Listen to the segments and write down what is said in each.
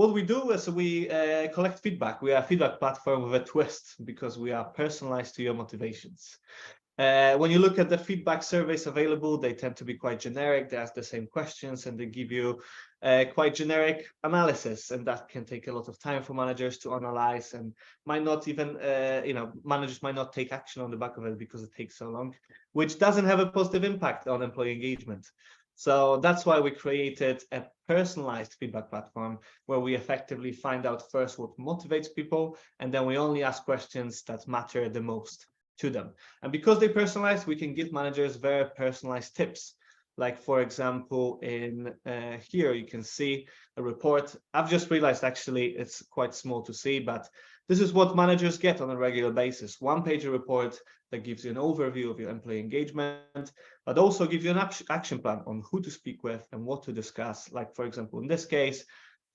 what we do is we collect feedback. We are a feedback platform with a twist because we are personalized to your motivations. When you look at the feedback surveys available, they tend to be quite generic. They ask the same questions and they give you quite generic analysis, and that can take a lot of time for managers to analyze, and might not even, managers might not take action on the back of it because it takes so long, which doesn't have a positive impact on employee engagement. So that's why we created a personalized feedback platform where we effectively find out first what motivates people, and then we only ask questions that matter the most to them. And because they personalize, we can give managers very personalized tips. Like, for example, in here, you can see a report. I've just realized, actually, it's quite small to see, but this is what managers get on a regular basis. One-page report that gives you an overview of your employee engagement, but also gives you an action plan on who to speak with and what to discuss. Like, for example, in this case,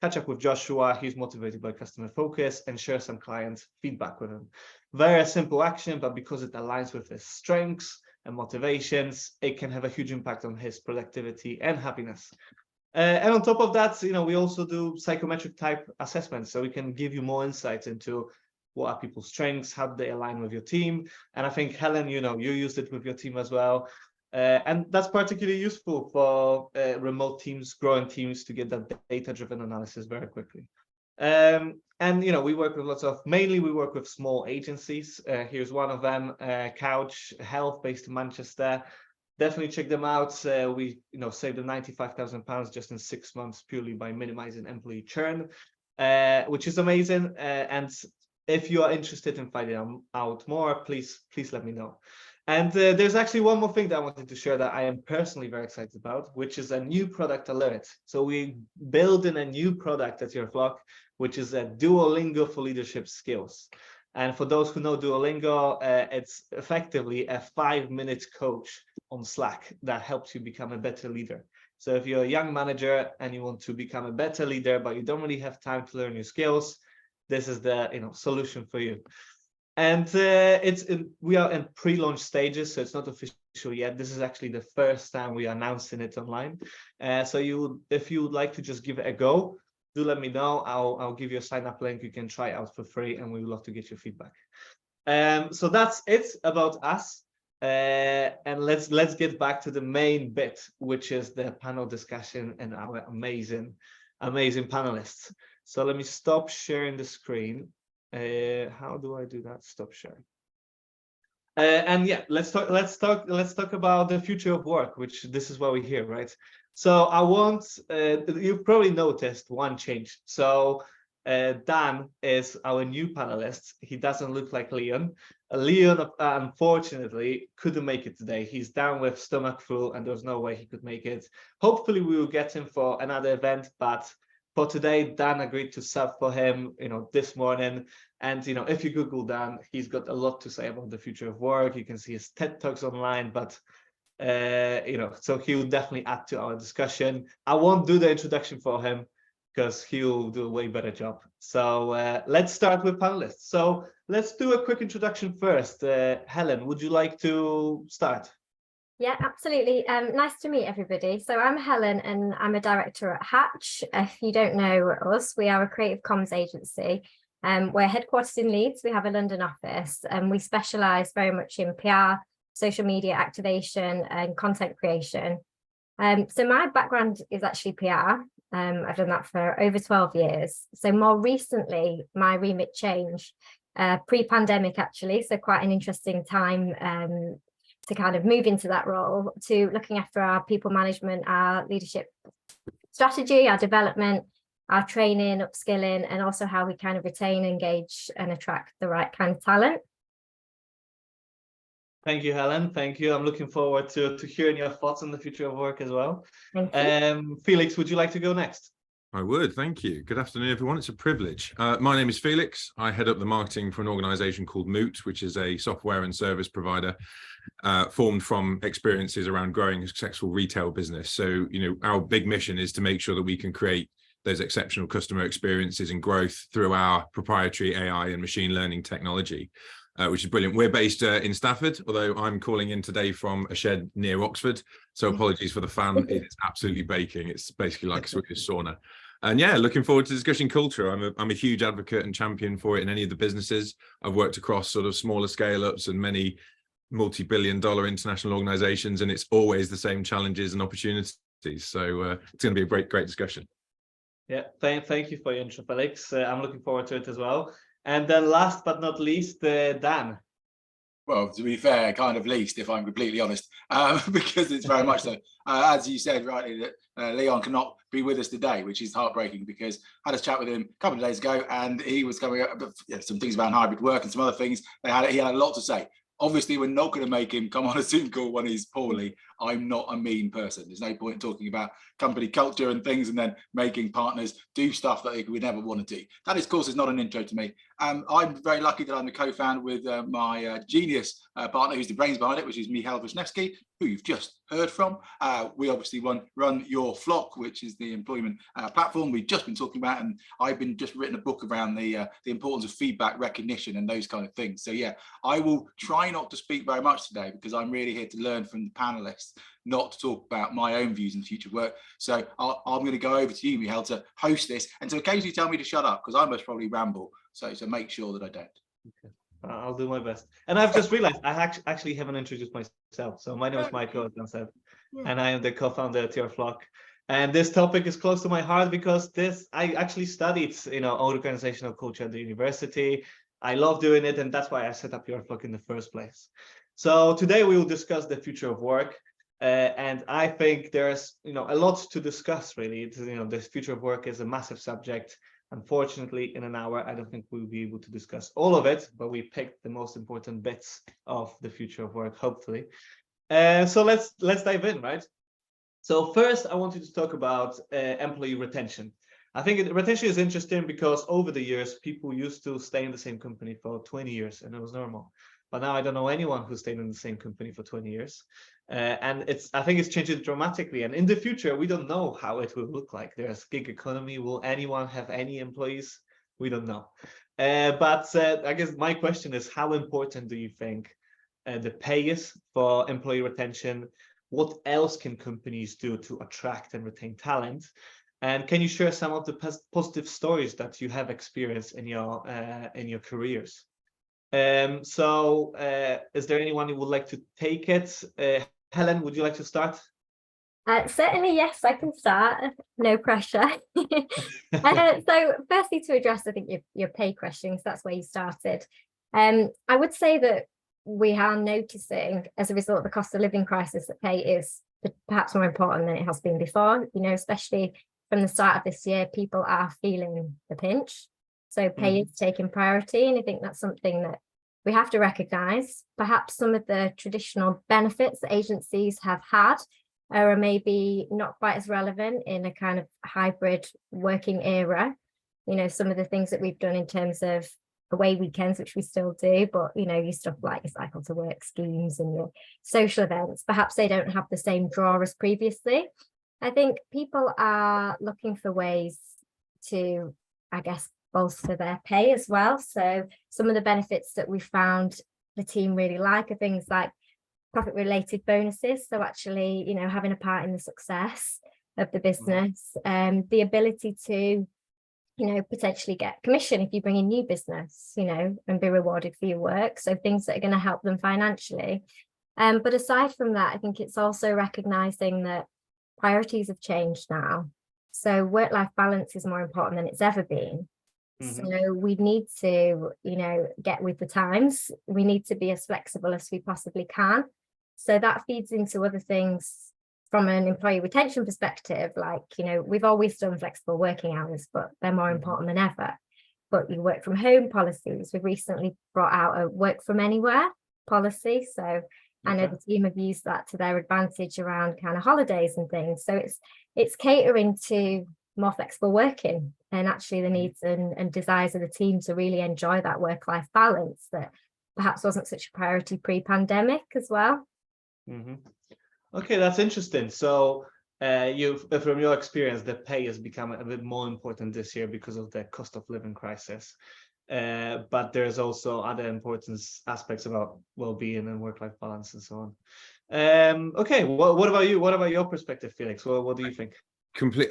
catch up with Joshua, he's motivated by customer focus, and share some client feedback with him. Very simple action, but because it aligns with his strengths and motivations, it can have a huge impact on his productivity and happiness. And on top of that, we also do psychometric type assessments, so we can give you more insights into what are people's strengths, how do they align with your team. And I think, Helen, you used it with your team as well. And that's particularly useful for remote teams, growing teams, to get that data-driven analysis very quickly. And we work with mainly we work with small agencies. Here's one of them, Couch Health, based in Manchester. Definitely check them out. We saved them £95,000 just in 6 months purely by minimizing employee churn, which is amazing. And if you are interested in finding out more, please let me know. And there's actually one more thing that I wanted to share that I am personally very excited about, which is a new product alert. So we build in a new product at YourFLOCK, which is a Duolingo for leadership skills. And for those who know Duolingo, it's effectively a 5-minute coach on Slack that helps you become a better leader. So if you're a young manager and you want to become a better leader, but you don't really have time to learn new skills, this is the solution for you. And we are in pre-launch stages, so it's not official yet. This is actually the first time we are announcing it online. So if you would like to just give it a go, do let me know. I'll give you a sign-up link. You can try it out for free, and we would love to get your feedback. So that's it about us. And let's get back to the main bit, which is the panel discussion and our amazing panelists. So let me stop sharing the screen. How do I do that? Stop sharing. And yeah, let's talk about the future of work, which this is what we're here, right? So I want you've probably noticed one change. So Dan is our new panelist. He doesn't look like Leon. Leon, unfortunately, couldn't make it today. He's down with stomach flu, and there's no way he could make it. Hopefully, we will get him for another event, but for today, Dan agreed to sub for him, this morning. And, if you Google Dan, he's got a lot to say about the future of work. You can see his TED Talks online, but, so he will definitely add to our discussion. I won't do the introduction for him because he'll do a way better job. So let's start with panelists. So let's do a quick introduction first. Helen, would you like to start? Yeah, absolutely. Nice to meet everybody. So I'm Helen and I'm a director at Hatch. If you don't know us, we are a creative comms agency. We're headquartered in Leeds. We have a London office and we specialise very much in PR, social media activation and content creation. So my background is actually PR. I've done that for over 12 years. So more recently, my remit changed pre-pandemic actually. So quite an interesting time to kind of move into that role, to looking after our people management, our leadership strategy, our development, our training, upskilling, and also how we kind of retain, engage, and attract the right kind of talent. Thank you, Helen. Thank you. I'm looking forward to hearing your thoughts on the future of work as well. Thank you. Felix, would you like to go next? I would, thank you. Good afternoon, everyone. It's a privilege. My name is Felix. I head up the marketing for an organization called MOOT, which is a software and service provider formed from experiences around growing a successful retail business. So, our big mission is to make sure that we can create those exceptional customer experiences and growth through our proprietary AI and machine learning technology, which is brilliant. We're based in Stafford, although I'm calling in today from a shed near Oxford. So apologies for the fan. It is absolutely baking. It's basically like a Swedish sauna. And yeah, looking forward to discussing culture. I'm a huge advocate and champion for it in any of the businesses. I've worked across sort of smaller scale-ups and many multi-billion-dollar international organizations, and it's always the same challenges and opportunities. So it's going to be a great discussion. Yeah, thank you for your intro, Felix. I'm looking forward to it as well. And then last but not least, Dan. Well, to be fair, kind of least, if I'm completely honest, because it's very much so. As you said rightly, that Leon cannot be with us today, which is heartbreaking, because I had a chat with him a couple of days ago, and he was coming up with some things about hybrid work and some other things. He had a lot to say. Obviously, we're not going to make him come on a Zoom call when he's poorly. I'm not a mean person. There's no point in talking about company culture and things and then making partners do stuff that they would never want to do. That, of course, is not an intro to me. I'm very lucky that I'm the co-founder with my genius partner, who's the brains behind it, which is Michal Wisniewski, who you've just heard from. We obviously run YourFLOCK, which is the employment platform we've just been talking about, and I've been just written a book around the importance of feedback recognition and those kind of things. So yeah, I will try not to speak very much today, because I'm really here to learn from the panelists, not to talk about my own views in the future work. So I'm going to go over to you, Michal, to host this and to occasionally tell me to shut up, because I must probably ramble. So make sure that I don't. Okay. I'll do my best. And I've just realized I actually haven't introduced myself. So my name is Michael, as Dan said, and I am the co-founder at YourFLOCK. And this topic is close to my heart because I actually studied, organizational culture at the university. I love doing it, and that's why I set up YourFLOCK in the first place. So today we will discuss the future of work. And I think there's, a lot to discuss, really. The future of work is a massive subject. Unfortunately, in an hour, I don't think we'll be able to discuss all of it, but we picked the most important bits of the future of work, hopefully. So let's dive in, right? So first, I wanted to talk about employee retention. I think retention is interesting because over the years, people used to stay in the same company for 20 years, and it was normal. But now I don't know anyone who stayed in the same company for 20 years. And I think it's changing dramatically. And in the future, we don't know how it will look like. There's gig economy. Will anyone have any employees? We don't know. But I guess my question is, how important do you think the pay is for employee retention? What else can companies do to attract and retain talent? And can you share some of the positive stories that you have experienced in your careers? So is there anyone who would like to take it? Helen, would you like to start? Certainly, yes, I can start. No pressure. So firstly, to address, I think, your pay questions, that's where you started. I would say that we are noticing, as a result of the cost of living crisis, that pay is perhaps more important than it has been before. Especially from the start of this year, people are feeling the pinch. So pay is taking priority, and I think that's something that we have to recognise. Perhaps some of the traditional benefits that agencies have had are maybe not quite as relevant in a kind of hybrid working era. Some of the things that we've done in terms of away weekends, which we still do, but your stuff like your cycle to work schemes and your social events, perhaps they don't have the same draw as previously. I think people are looking for ways to, I guess, bolster their pay as well. So some of the benefits that we found the team really like are things like profit-related bonuses. So actually, having a part in the success of the business, the ability to, potentially get commission if you bring in new business, and be rewarded for your work. So things that are going to help them financially. But aside from that, I think it's also recognizing that priorities have changed now. So work-life balance is more important than it's ever been. So we need to, get with the times. We need to be as flexible as we possibly can. So that feeds into other things from an employee retention perspective. Like, we've always done flexible working hours, but they're more important than ever. But you work from home policies. We've recently brought out a work from anywhere policy. So I know the team have used that to their advantage around kind of holidays and things. So it's catering to more flexible working and actually the needs and desires of the team to really enjoy that work-life balance that perhaps wasn't such a priority pre-pandemic as well. Okay, that's interesting. So from your experience, the pay has become a bit more important this year because of the cost of living crisis. But there's also other important aspects about well-being and work-life balance and so on. Okay, what about you? What about your perspective, Felix? What do you think?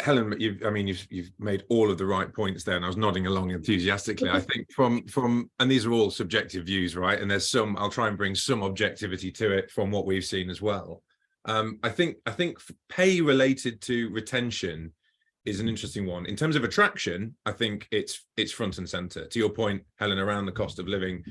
Helen, you've made all of the right points there, and I was nodding along enthusiastically. I think and these are all subjective views, right? And there's some, I'll try and bring some objectivity to it from what we've seen as well. I think pay related to retention is an interesting one. In terms of attraction, I think it's front and center. To your point, Helen, around the cost of living,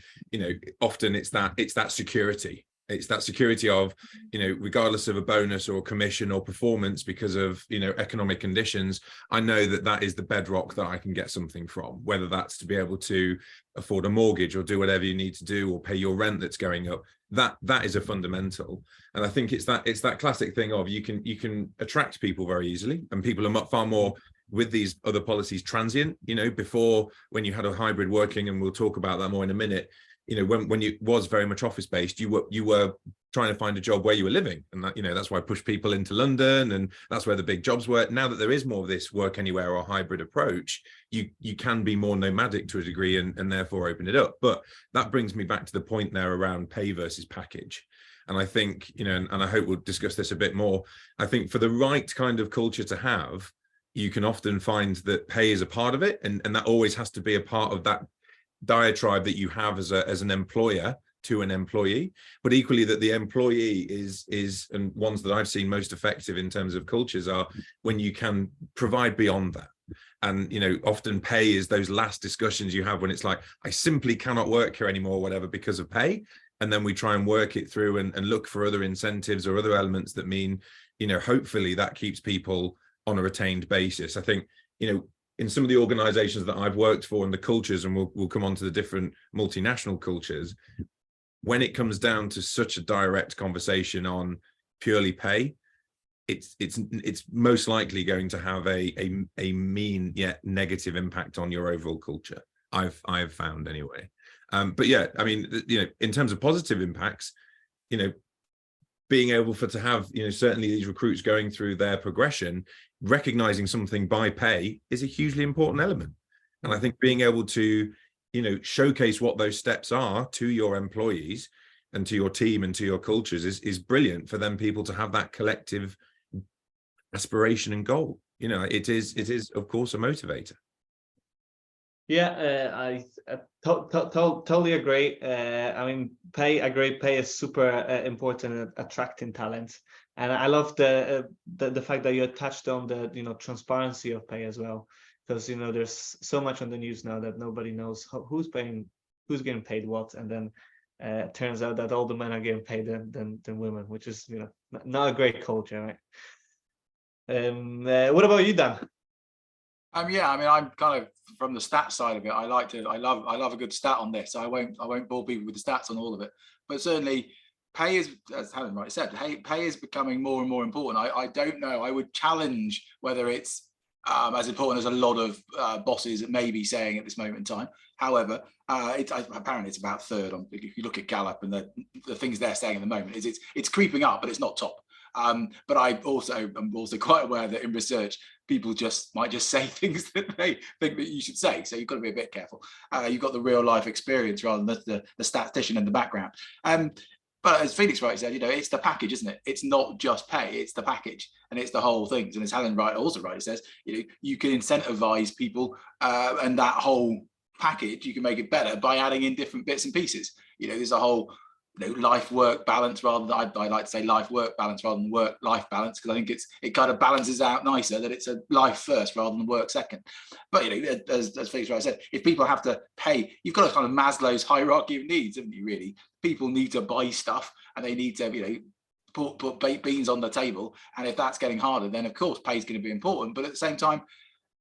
often it's that security. It's that security of, regardless of a bonus or a commission or performance because of, economic conditions, I know that is the bedrock that I can get something from, whether that's to be able to afford a mortgage or do whatever you need to do or pay your rent that's going up. That is a fundamental. And I think it's that classic thing of you can attract people very easily, and people are far more with these other policies transient. Before, when you had a hybrid working, and we'll talk about that more in a minute, when you was very much office based, you were trying to find a job where you were living, and that's why I push people into London, and that's where the big jobs were. Now that there is more of this work anywhere or hybrid approach, you can be more nomadic to a degree, and therefore open it up. But that brings me back to the point there around pay versus package. And I think, and I hope we'll discuss this a bit more, I think for the right kind of culture to have, you can often find that pay is a part of it, and that always has to be a part of that diatribe that you have as an employer to an employee, but equally that the employee is, and ones that I've seen most effective in terms of cultures are when you can provide beyond that. And often pay is those last discussions you have when it's like, I simply cannot work here anymore, whatever, because of pay. And then we try and work it through and look for other incentives or other elements that mean, hopefully that keeps people on a retained basis. I think, in some of the organizations that I've worked for and the cultures, and we'll come on to the different multinational cultures, when it comes down to such a direct conversation on purely pay, it's most likely going to have a mean yet negative impact on your overall culture. I've found anyway. But yeah, in terms of positive impacts, being able to have, certainly these recruits going through their progression, recognizing something by pay is a hugely important element. And I think being able to, showcase what those steps are to your employees and to your team and to your cultures is brilliant for them people to have that collective aspiration and goal. It is of course a motivator. Yeah, I totally agree. Pay is super important at attracting talent, and I love the fact that you touched on the transparency of pay as well, because there's so much on the news now that nobody knows who's getting paid what, and then turns out that all the men are getting paid than women, which is not a great culture, right? What about you, Dan? I'm kind of from the stats side of it. I love a good stat on this. So I won't bore people with the stats on all of it. But certainly, pay is, as Helen rightly said, pay is becoming more and more important. I don't know. I would challenge whether it's as important as a lot of bosses may be saying at this moment in time. However, apparently it's about third. If you look at Gallup and the things they're saying at the moment, it's creeping up, but it's not top. But I'm also quite aware that in research, people might just say things that they think that you should say. So you've got to be a bit careful. You've got the real life experience rather than the statistician in the background. But as Felix rightly said, it's the package, isn't it? It's not just pay, it's the package, and it's the whole things. And as Helen also rightly says, you can incentivize people, and that whole package, you can make it better by adding in different bits and pieces. There's a whole life-work balance rather than, I like to say life-work balance rather than work-life balance, because I think it kind of balances out nicer that it's a life first rather than work second. But as Felix rightly said, if people have to pay, you've got a kind of Maslow's hierarchy of needs, haven't you? Really, people need to buy stuff and they need to put baked beans on the table, and if that's getting harder, then of course pay is going to be important. But at the same time,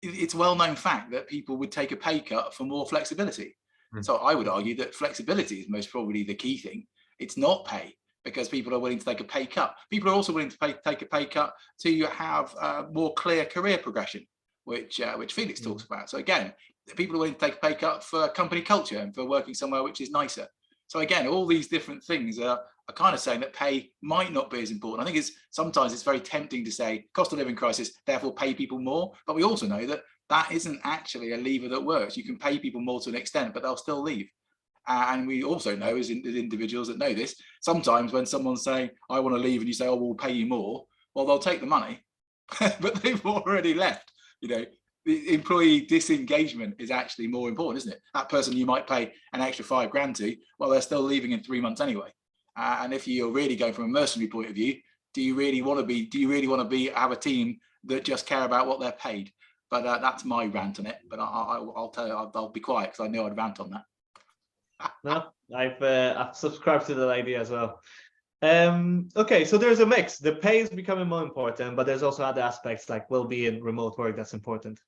it's a well-known fact that people would take a pay cut for more flexibility. So I would argue that flexibility is most probably the key thing. It's not pay, because people are willing to take a pay cut. People are also willing to take a pay cut to have more clear career progression, which Felix talks about. So again, people are willing to take a pay cut for company culture and for working somewhere which is nicer. So again, all these different things are kind of saying that pay might not be as important. I think sometimes it's very tempting to say cost of living crisis, therefore pay people more. But we also know that isn't actually a lever that works. You can pay people more to an extent, but they'll still leave. And we also know, as individuals that know this, sometimes when someone's saying, I want to leave, and you say, oh, we'll pay you more, well, they'll take the money, but they've already left. You know, the employee disengagement is actually more important, isn't it? That person you might pay an extra £5,000 to, well, they're still leaving in 3 months anyway. And if you're really going from a mercenary point of view, do you really want to have a team that just care about what they're paid? But that's my rant on it. But I'll tell you, I'll be quiet because I know I'd rant on that. No, I've subscribed to that idea as well. Okay, so there's a mix. The pay is becoming more important, but there's also other aspects like well-being, remote work that's important.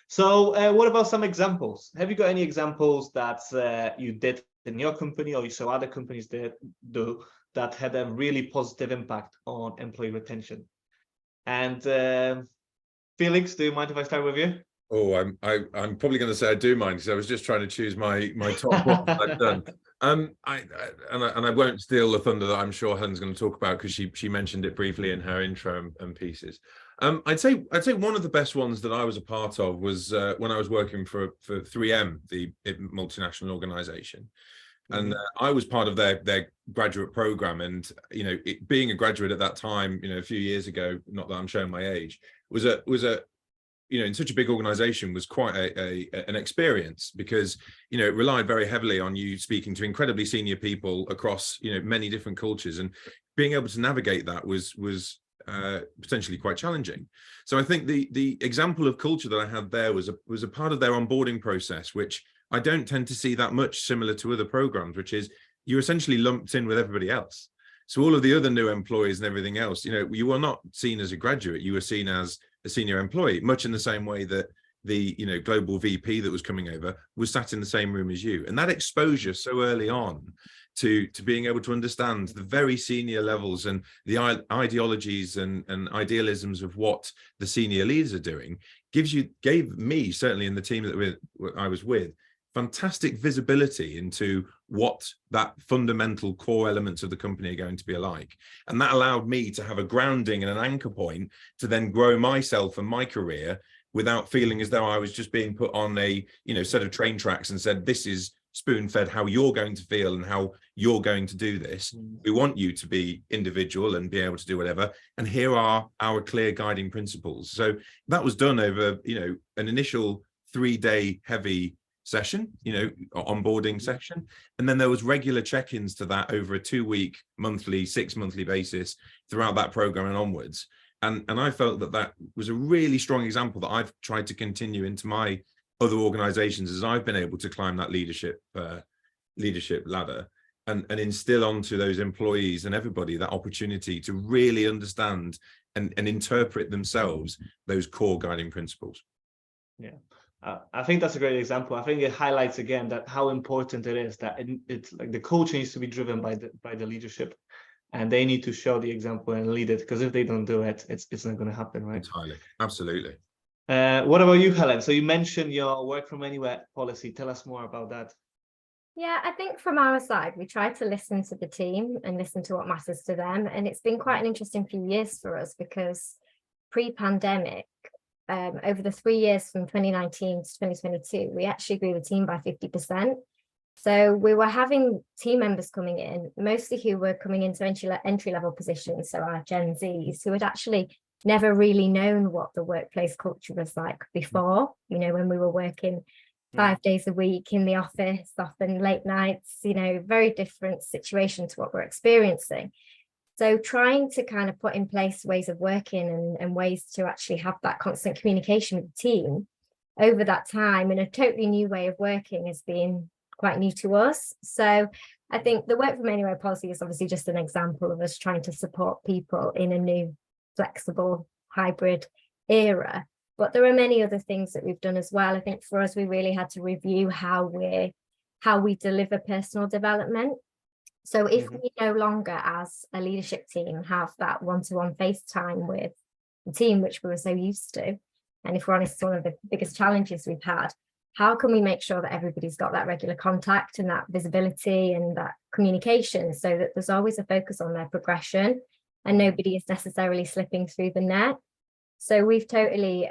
So what about some examples? Have you got any examples that you did in your company or you saw other companies do that had a really positive impact on employee retention? And Felix, do you mind if I start with you? Oh, I'm probably going to say I do mind, because I was just trying to choose my top one that I've done. I won't steal the thunder that I'm sure Helen's going to talk about, because she mentioned it briefly in her intro and pieces. I'd say one of the best ones that I was a part of was when I was working for 3M, the multinational organization. And I was part of their graduate program, and being a graduate at that time, a few years ago, not that I'm showing my age, was a in such a big organization was quite an experience, because it relied very heavily on you speaking to incredibly senior people across many different cultures, and being able to navigate that was potentially quite challenging. So I think the example of culture that I had there was a part of their onboarding process, which I don't tend to see that much similar to other programs, which is you're essentially lumped in with everybody else. So all of the other new employees and everything else, you were not seen as a graduate, you were seen as a senior employee, much in the same way that the global VP that was coming over was sat in the same room as you. And that exposure so early on to being able to understand the very senior levels and the ideologies and idealisms of what the senior leaders are doing gave me, certainly in the team that I was with, fantastic visibility into what that fundamental core elements of the company are going to be alike. And that allowed me to have a grounding and an anchor point to then grow myself and my career without feeling as though I was just being put on a set of train tracks and said, this is spoon-fed how you're going to feel and how you're going to do this. We want you to be individual and be able to do whatever. And here are our clear guiding principles. So that was done over, an initial 3-day heavy session, onboarding section. And then there was regular check-ins to that over a 2-week, monthly, 6-monthly basis throughout that program and onwards. And I felt that was a really strong example that I've tried to continue into my other organizations as I've been able to climb that leadership ladder and instill onto those employees and everybody that opportunity to really understand and interpret themselves those core guiding principles. Yeah. I think that's a great example. I think it highlights again that how important it is that it's like the culture needs to be driven by the leadership, and they need to show the example and lead it, because if they don't do it, it's not going to happen, right? Entirely, absolutely. What about you, Helen? So you mentioned your work from anywhere policy. Tell us more about that. Yeah, I think from our side, we try to listen to the team and listen to what matters to them. And it's been quite an interesting few years for us, because pre-pandemic, over the 3 years from 2019 to 2022, we actually grew the team by 50%. So we were having team members coming in, mostly who were coming into entry-level positions, so our Gen Zs, who had actually never really known what the workplace culture was like before, when we were working 5 days a week in the office, often late nights, very different situation to what we're experiencing. So trying to kind of put in place ways of working and ways to actually have that constant communication with the team over that time in a totally new way of working has been quite new to us. So I think the work from anywhere policy is obviously just an example of us trying to support people in a new, flexible, hybrid era. But there are many other things that we've done as well. I think for us, we really had to review how we deliver personal development. So if we no longer as a leadership team have that one-to-one FaceTime with the team, which we were so used to, and if we're honest, it's one of the biggest challenges we've had, how can we make sure that everybody's got that regular contact and that visibility and that communication, so that there's always a focus on their progression and nobody is necessarily slipping through the net? So we've totally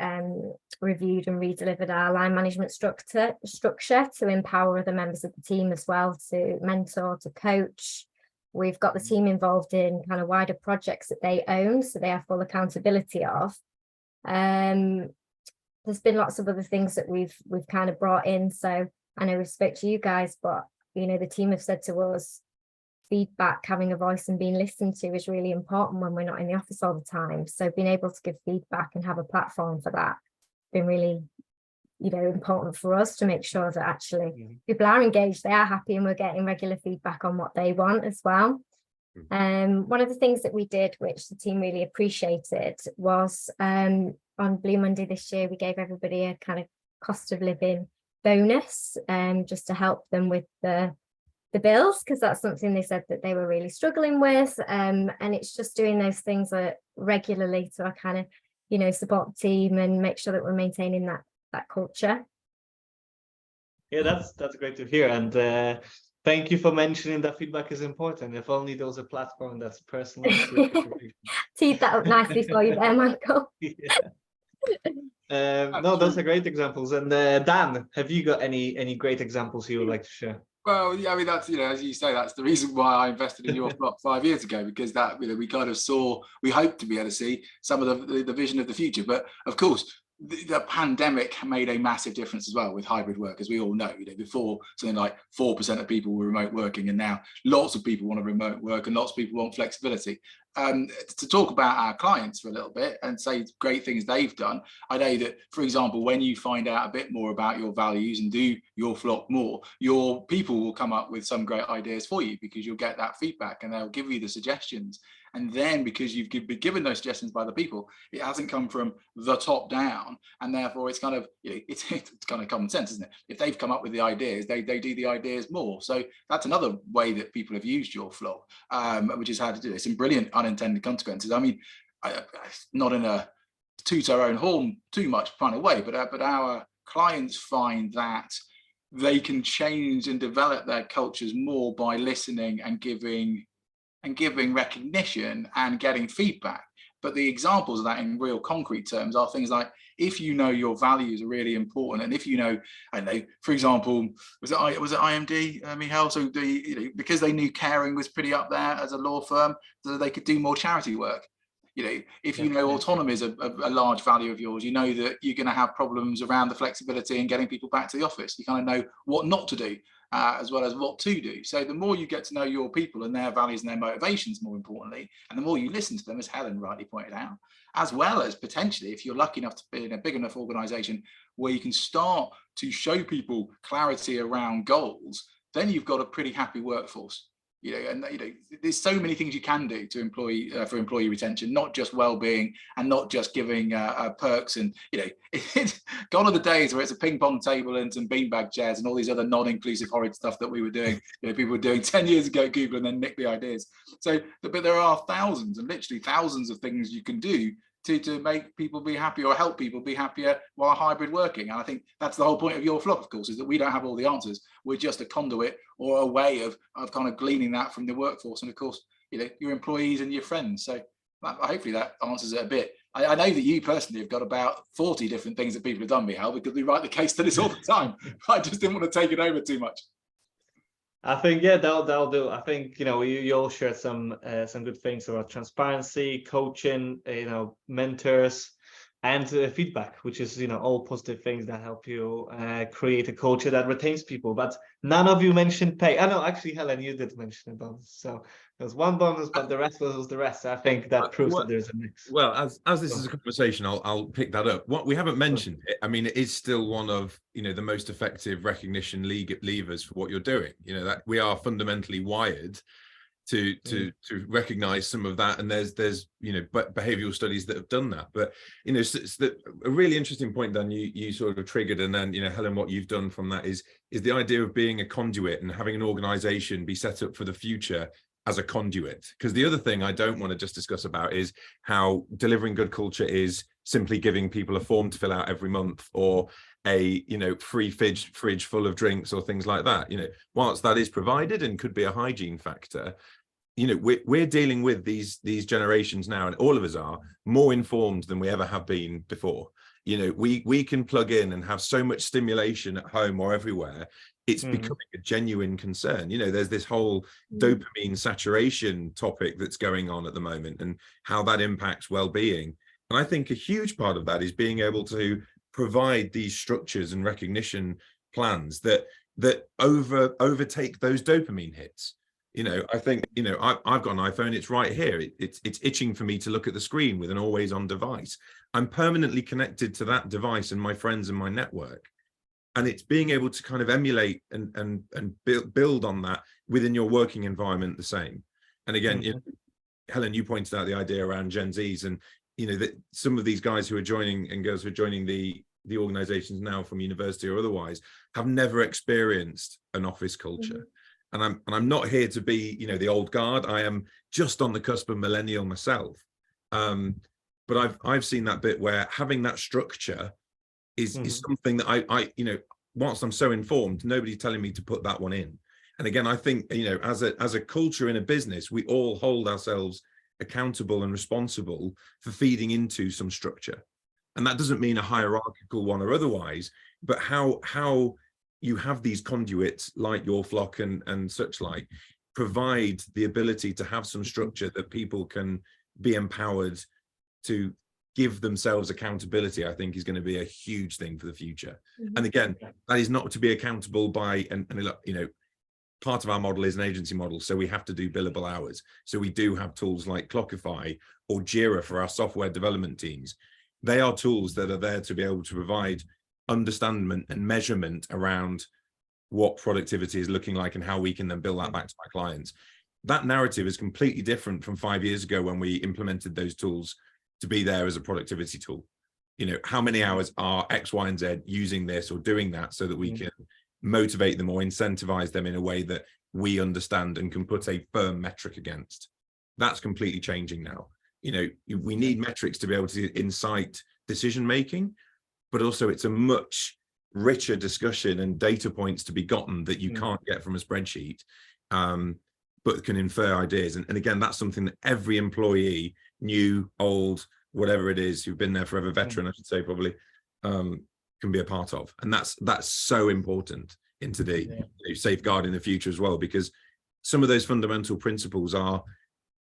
reviewed and redelivered our line management structure to empower other members of the team as well, to mentor, to coach. We've got the team involved in kind of wider projects that they own, so they have full accountability of. There's been lots of other things that we've kind of brought in. So I know we've spoke to you guys, but you know, the team have said to us, feedback, having a voice and being listened to is really important when we're not in the office all the time. So being able to give feedback and have a platform for that been really, you know, important for us to make sure that actually people are engaged, they are happy, and we're getting regular feedback on what they want as well. One of the things that we did, which the team really appreciated, was on Blue Monday this year, we gave everybody a kind of cost of living bonus, just to help them with the bills, because that's something they said that they were really struggling with. And it's just doing those things regularly to kind of, you know, support the team and make sure that we're maintaining that culture. Yeah, that's great to hear. And thank you for mentioning that feedback is important. If only there was a platform that's personalized. Teed that up nicely for you there, Michael. Yeah. No, those are great examples. And Dan, have you got any great examples you would like to share? Well, yeah, I mean, that's, you know, as you say, that's the reason why I invested in YourFLOCK 5 years ago, because that, you know, we kind of saw, we hoped to be able to see some of the vision of the future. But of course, the pandemic made a massive difference as well with hybrid work, as we all know. You know, before something like 4% of people were remote working, and now lots of people want to remote work and lots of people want flexibility. To talk about our clients for a little bit and say great things they've done, I know that, for example, when you find out a bit more about your values and do YourFLOCK more, your people will come up with some great ideas for you, because you'll get that feedback and they'll give you the suggestions. And then because you've been given those suggestions by the people, it hasn't come from the top down, and therefore it's kind of, you know, it's kind of common sense, isn't it? If they've come up with the ideas, they do the ideas more. So that's another way that people have used YourFLOCK, which is how to do this, and brilliant unintended consequences. I mean, not in a toot our own horn too much kind of way, but our clients find that they can change and develop their cultures more by listening and giving recognition and getting feedback. But the examples of that in real concrete terms are things like, if you know your values are really important, and if you know, I don't know, for example, was it IMD, Michal? So you know, because they knew caring was pretty up there as a law firm, so they could do more charity work. You know, if you know autonomy is a large value of yours, you know that you're going to have problems around the flexibility and getting people back to the office. You kind of know what not to do, as well as what to do. So the more you get to know your people and their values and their motivations, more importantly, and the more you listen to them, as Helen rightly pointed out, as well as potentially, if you're lucky enough to be in a big enough organization where you can start to show people clarity around goals, then you've got a pretty happy workforce. You know, and you know, there's so many things you can do to for employee retention, not just well-being and not just giving perks. And you know, it's gone are the days where it's a ping pong table and some beanbag chairs and all these other non-inclusive horrid stuff that we were doing. You know, people were doing 10 years ago at Google and then nicked the ideas. So, but there are thousands and literally thousands of things you can do to make people be happy or help people be happier while hybrid working. And I think that's the whole point of YourFLOCK, of course, is that we don't have all the answers. We're just a conduit or a way of kind of gleaning that from the workforce. And of course, you know, your employees and your friends. So hopefully that answers it a bit. I know that you personally have got about 40 different things that people have done, Michal, because we write the case studies all the time. I just didn't want to take it over too much. I think, yeah, that'll do. I think, you know, you all shared some good things about transparency, coaching, you know, mentors, and feedback, which is, you know, all positive things that help you create a culture that retains people. But none of you mentioned pay. I know, actually, Helen, you did mention a bonus. So there's one bonus, but the rest was the rest. I think that proves that there's a mix. Well, as this is a conversation, I'll pick that up. What we haven't mentioned it, I mean, it is still one of, you know, the most effective recognition levers for what you're doing. You know, that we are fundamentally wired to recognize some of that, and there's you know, behavioral studies that have done that. But you know, it's a really interesting point, Dan, you sort of triggered, and then, you know, Helen, what you've done from that is the idea of being a conduit and having an organization be set up for the future as a conduit. Because the other thing I don't want to just discuss about is how delivering good culture is simply giving people a form to fill out every month, or a, you know, free fridge full of drinks or things like that. You know, whilst that is provided and could be a hygiene factor, you know, we're dealing with these generations now, and all of us are more informed than we ever have been before. You know, we can plug in and have so much stimulation at home or everywhere. It's becoming a genuine concern. You know, there's this whole dopamine saturation topic that's going on at the moment, and how that impacts well-being. And I think a huge part of that is being able to provide these structures and recognition plans that overtake those dopamine hits. You know, I think, you know, I've got an iPhone, it's right here. It's itching for me to look at the screen with an always on device. I'm permanently connected to that device and my friends and my network. And it's being able to kind of emulate and build on that within your working environment the same. And again, you know, Helen, you pointed out the idea around Gen Zs, and you know that some of these guys who are joining and girls who are joining the organizations now from university or otherwise have never experienced an office culture. And I'm not here to be, you know, the old guard. I am just on the cusp of millennial myself. But I've seen that bit where having that structure is something that I you know, whilst I'm so informed, nobody's telling me to put that one in. And again, I think, you know, as a culture in a business, we all hold ourselves accountable and responsible for feeding into some structure. And that doesn't mean a hierarchical one or otherwise, but how you have these conduits like YourFLOCK and such like provide the ability to have some structure that people can be empowered to give themselves accountability, I think is going to be a huge thing for the future. And again, that is not to be accountable by, and you know, part of our model is an agency model, so we have to do billable hours. So we do have tools like Clockify or Jira for our software development teams. They are tools that are there to be able to provide understanding and measurement around what productivity is looking like and how we can then bill that back to my clients. That narrative is completely different from 5 years ago when we implemented those tools to be there as a productivity tool. You know, how many hours are X, Y, and Z using this or doing that so that we can motivate them or incentivize them in a way that we understand and can put a firm metric against. That's completely changing now. You know, we need metrics to be able to incite decision making, but also it's a much richer discussion and data points to be gotten that you can't get from a spreadsheet, but can infer ideas. And again, that's something that every employee, new, old, whatever it is, who've been there forever, veteran, I should say, probably, can be a part of. And that's so important into the you know, safeguarding the future as well, because some of those fundamental principles are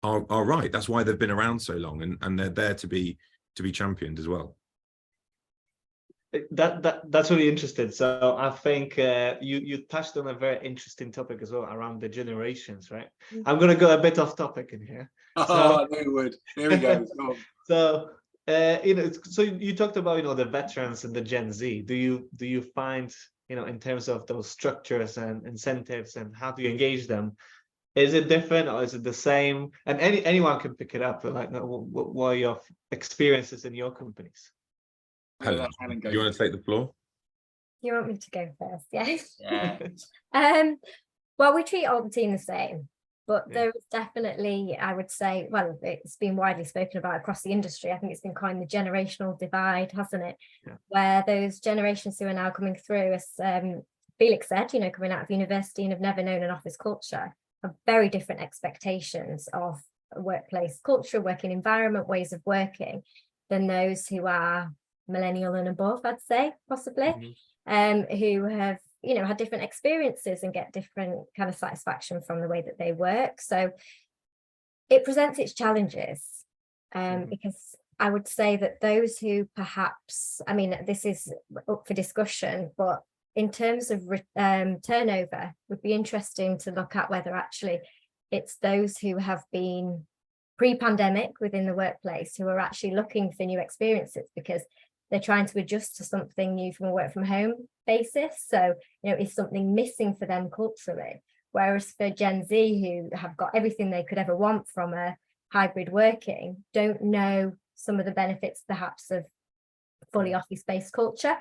right. That's why they've been around so long, and they're there to be championed as well. That's really interesting. So I think you touched on a very interesting topic as well around the generations, right? I'm going to go a bit off topic in here. Oh, no would. There we go. So you know, so you talked about, you know, the veterans and the Gen Z. Do you find, you know, in terms of those structures and incentives and how do you engage them, is it different or is it the same? And anyone can pick it up. Like, what are your experiences in your companies? Helen, you want to take the floor? You want me to go first? Yes. Yeah. Well, we treat all the team the same, but there is definitely, I would say, well, it's been widely spoken about across the industry. I think it's been coined the generational divide, hasn't it? Where those generations who are now coming through, as Felix said, you know, coming out of university and have never known an office culture, have very different expectations of a workplace culture, working environment, ways of working, than those who are millennial and above, I'd say, possibly, who have, you know, had different experiences and get different kind of satisfaction from the way that they work. So it presents its challenges, because I would say that those who perhaps, I mean, this is up for discussion, but in terms of turnover, would be interesting to look at whether actually it's those who have been pre-pandemic within the workplace who are actually looking for new experiences because they're trying to adjust to something new from a work from home basis. So, you know, is something missing for them culturally? Whereas for Gen Z, who have got everything they could ever want from a hybrid working, don't know some of the benefits perhaps of fully office-based culture.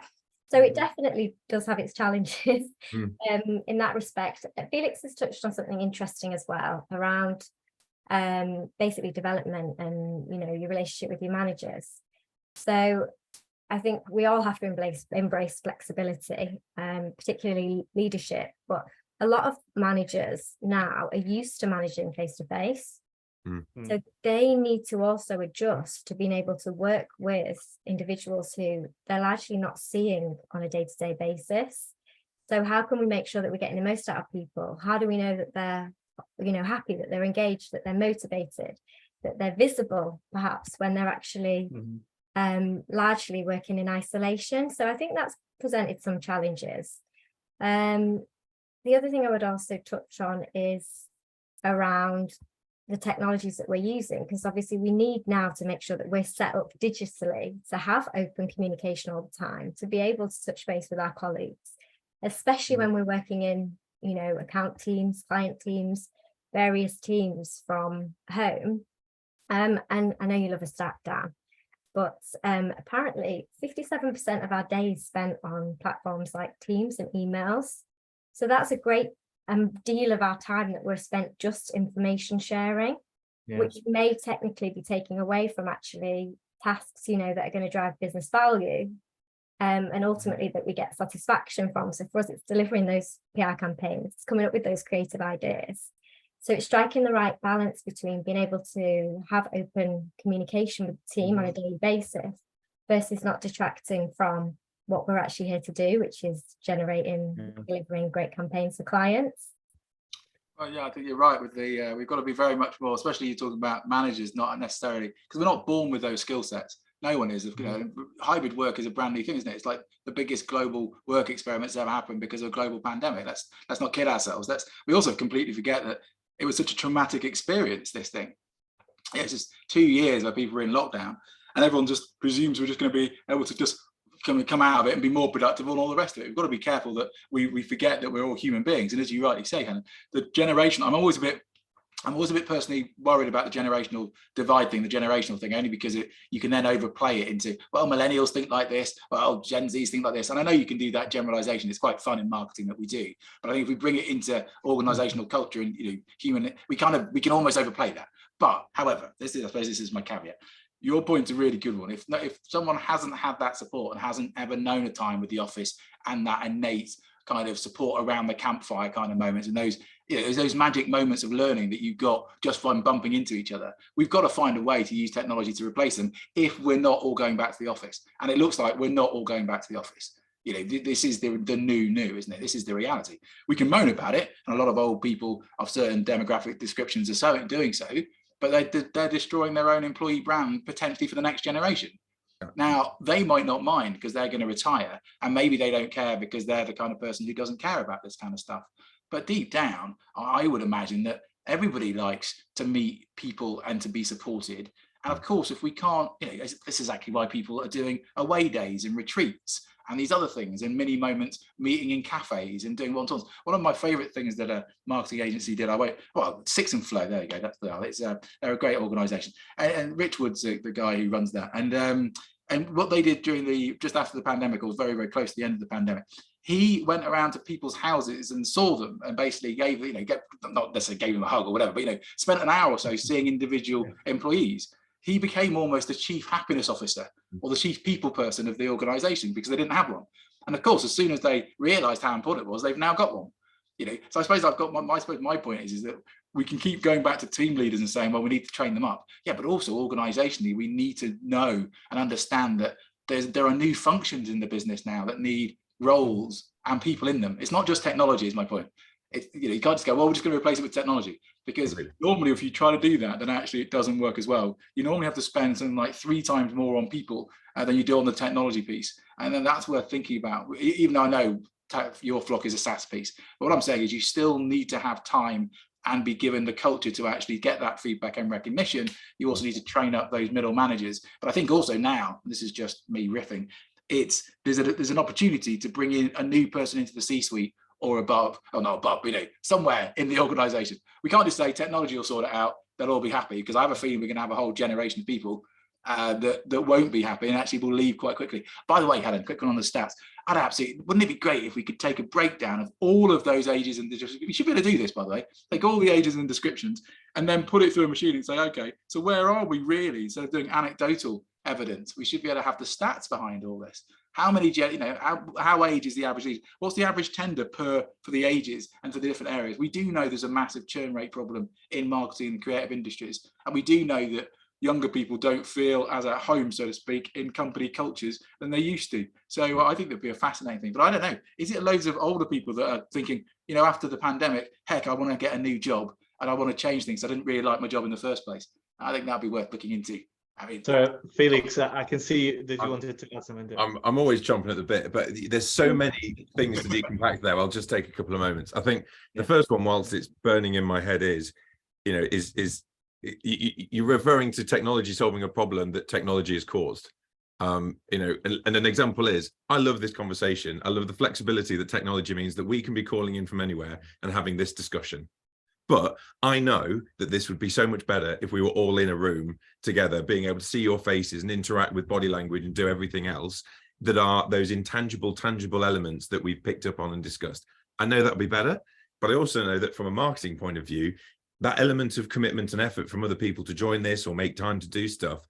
So it definitely does have its challenges in that respect. Felix has touched on something interesting as well around basically development and, you know, your relationship with your managers. So I think we all have to embrace flexibility, particularly leadership, but a lot of managers now are used to managing face-to-face. So they need to also adjust to being able to work with individuals who they're largely not seeing on a day-to-day basis. So how can we make sure that we're getting the most out of people? How do we know that they're, you know, happy, that they're engaged, that they're motivated? that they're visible, perhaps, when they're actually largely working in isolation. So I think that's presented some challenges. The other thing I would also touch on is around the technologies that we're using, because obviously we need now to make sure that we're set up digitally to have open communication all the time, to be able to touch base with our colleagues, especially when we're working in, you know, account teams, client teams, various teams from home. And I know you love a stat, Dan, but apparently 57% of our days spent on platforms like Teams and emails. So that's a great deal of our time that we're spent just information sharing, which may technically be taking away from actually tasks, you know, that are going to drive business value, and ultimately that we get satisfaction from. So for us, it's delivering those PR campaigns, it's coming up with those creative ideas. So it's striking the right balance between being able to have open communication with the team on a daily basis versus not detracting from what we're actually here to do, which is delivering great campaigns for clients. Well, yeah, I think you're right with the, we've got to be very much more, especially you're talking about managers, not necessarily, because we're not born with those skill sets. No one is. You know, hybrid work is a brand new thing, isn't it? It's like the biggest global work experiments that ever happened because of a global pandemic. Let's not kid ourselves. We also completely forget that it was such a traumatic experience, this thing. Yeah, it's just 2 years where people were in lockdown and everyone just presumes we're just going to be able to just come out of it and be more productive and all the rest of it. We've got to be careful that we forget that we're all human beings. And as you rightly say, Helen, the generation, I'm always a bit personally worried about the generational divide thing, the generational thing, only because you can then overplay it into, well, millennials think like this, well, Gen Zs think like this. And I know you can do that generalization. It's quite fun in marketing that we do. But I think if we bring it into organizational culture and, you know, human, we can almost overplay that. But however, I suppose this is my caveat. Your point's a really good one. If someone hasn't had that support and hasn't ever known a time with the office and that innate kind of support around the campfire kind of moments and those, you know, those magic moments of learning that you got just from bumping into each other, we've got to find a way to use technology to replace them if we're not all going back to the office. And it looks like we're not all going back to the office. You know, this is the new, isn't it? This is the reality. We can moan about it, and a lot of old people of certain demographic descriptions are doing so, but they're destroying their own employee brand potentially for the next generation. Now, they might not mind because they're going to retire, and maybe they don't care because they're the kind of person who doesn't care about this kind of stuff. But deep down, I would imagine that everybody likes to meet people and to be supported. And of course, if we can't, you know, this is exactly why people are doing away days and retreats and these other things and mini moments, meeting in cafes and doing one-to-ones. One of my favorite things that a marketing agency did, Six and Flow, there you go, they're a great organization. And Rich Wood's the guy who runs that. And what they did just after the pandemic, or very, very close to the end of the pandemic, he went around to people's houses and saw them and basically not necessarily gave them a hug or whatever, but, you know, spent an hour or so seeing individual employees. He became almost the chief happiness officer or the chief people person of the organization because they didn't have one. And of course, as soon as they realized how important it was, they've now got one. You know, so I suppose my point is that we can keep going back to team leaders and saying, well, we need to train them up. Yeah, but also organizationally, we need to know and understand that there are new functions in the business now that need roles and people in them. It's not just technology, is my point. You know, you can't just go, well, we're just going to replace it with technology, because normally if you try to do that, then actually it doesn't work as well. You normally have to spend something like 3 times more on people than you do on the technology piece. And then that's worth thinking about, even though I know YourFLOCK is a SaaS piece. But what I'm saying is you still need to have time and be given the culture to actually get that feedback and recognition. You also need to train up those middle managers. But I think also now, this is just me riffing, there's an opportunity to bring in a new person into the C-suite or above, or not above, you know, somewhere in the organization. We can't just say technology will sort it out, they'll all be happy, because I have a feeling we're going to have a whole generation of people that won't be happy and actually will leave quite quickly. By the way, Helen, quick one on the stats. Wouldn't it be great if we could take a breakdown of all of those ages and we should be able to do this, by the way, take all the ages and descriptions and then put it through a machine and say, okay, so where are we really? Instead of doing anecdotal evidence, we should be able to have the stats behind all this. How many, you know, how age is the average age? What's the average tender for the ages and for the different areas? We do know there's a massive churn rate problem in marketing and creative industries. And we do know that younger people don't feel as at home, so to speak, in company cultures than they used to. So I think that'd be a fascinating thing. But I don't know, is it loads of older people that are thinking, you know, after the pandemic, heck, I want to get a new job and I want to change things. I didn't really like my job in the first place. I think that'd be worth looking into. I mean, so Felix, I can see that you wanted to add something there. I'm always chomping at the bit, but there's so many things to decompact there. I'll just take a couple of moments. I think the first one, whilst it's burning in my head, is, you're referring to technology solving a problem that technology has caused. And an example is, I love this conversation. I love the flexibility that technology means, that we can be calling in from anywhere and having this discussion. But I know that this would be so much better if we were all in a room together, being able to see your faces and interact with body language and do everything else that are those intangible, tangible elements that we've picked up on and discussed. I know that'll be better, but I also know that from a marketing point of view, that element of commitment and effort from other people to join this or make time to do stuff